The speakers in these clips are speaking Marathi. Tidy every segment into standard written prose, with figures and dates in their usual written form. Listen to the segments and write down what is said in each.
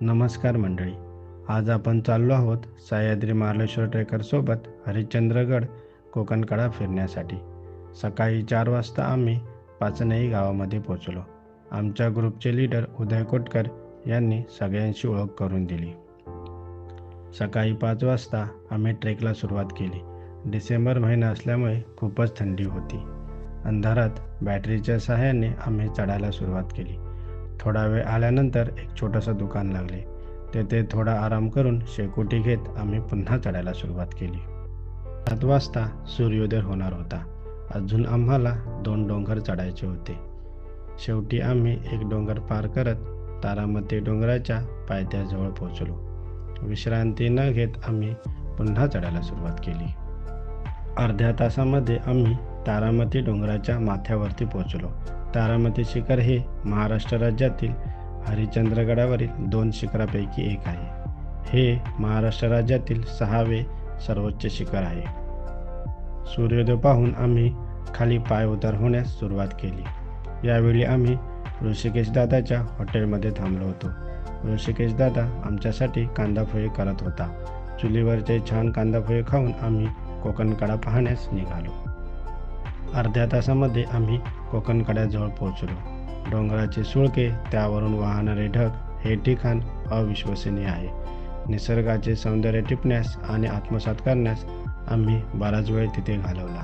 नमस्कार मंडळी. आज आपण चाललो आहोत सह्याद्री महाबळेश्वर ट्रेकरसोबत हरिश्चंद्रगड कोकणकडा फिरण्यासाठी. सकाळी 4 वाजता आम्ही पाचनई गावामध्ये पोहोचलो. आमच्या ग्रुपचे लीडर उदय कोटकर यांनी सगळ्यांशी ओळख करून दिली. सकाळी 5 वाजता आम्ही ट्रेकला सुरुवात केली. डिसेंबर महिना असल्यामुळे खूपच थंडी होती. अंधारात बॅटरीच्या सहाय्याने आम्ही चढायला सुरुवात केली. थोडा वेळ आल्यानंतर एक छोटंसं दुकान लागले. तेथे थोडा आराम करून शेकोटी घेत आम्ही पुन्हा चढायला सुरुवात केली. 7 वाजता सूर्योदय होणार होता. अजून आम्हाला 2 डोंगर चढायचे होते. शेवटी आम्ही एक डोंगर पार करत तारामती डोंगराच्या पायथ्याजवळ पोहोचलो. विश्रांती न घेत आम्ही पुन्हा चढायला सुरुवात केली. अर्ध्या तासामध्ये आम्ही तारामती डोंगराच्या माथ्यावरती पोहोचलो. तारामती शिखर हे महाराष्ट्र राज्यातील हरिश्चंद्रगडावरील 2 शिखरापैकी एक आहे. हे महाराष्ट्र राज्यातील 6वे सर्वोच्च शिखर आहे. सूर्योदय पाहून आम्ही खाली पाय उतार होण्यास सुरुवात केली. यावेळी आम्ही ऋषिकेश दादाच्या हॉटेलमध्ये थांबलो होतो. ऋषिकेश दादा आमच्यासाठी कांदापोहे करत होता. चुलीवरचे छान कांदापोहे खाऊन आम्ही कोकणकडा पाहण्यास निघालो. अर्ध्या तासामध्ये आम्ही कोकणकड्याजवळ पोहोचलो. डोंगराचे सुळके, त्यावरून वाहणारे ढग, हे ठिकाण अविश्वसनीय आहे. निसर्गाचे सौंदर्य टिपण्यास आणि आत्मसात करण्यास आम्ही बराच वेळ तिथे घालवला.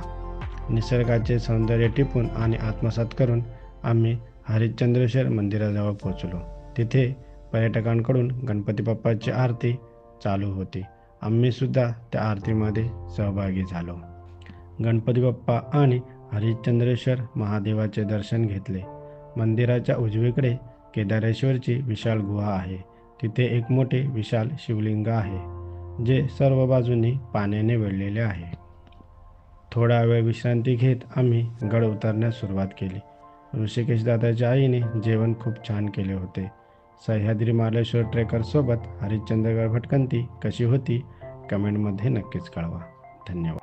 निसर्गाचे सौंदर्य टिपून आणि आत्मसात करून आम्ही हरिश्चंद्रेश्वर मंदिराजवळ पोहोचलो. तिथे पर्यटकांकडून गणपती बाप्पाची आरती चालू होती. आम्ही सुद्धा त्या आरतीमध्ये सहभागी झालो. गणपती बाप्पा आणि हरिश्चंद्रेश्वर महादेवाचे दर्शन घेतले. मंदिराच्या उजवीकडे केदारेश्वरची विशाल गुहा आहे. तिथे एक मोठे विशाल शिवलिंग आहे, जे सर्व बाजूंनी पाण्याने वेढलेले आहे. थोडा वेळ विश्रांती घेत आम्ही गड उतरण्यास सुरुवात केली. ऋषिकेश दादाच्या आईने जेवण खूप छान केले होते. सह्याद्री महाबळेश्वर ट्रेकरसोबत हरिश्चंद्रगड भटकंती कशी होती, कमेंटमध्ये नक्कीच कळवा. धन्यवाद.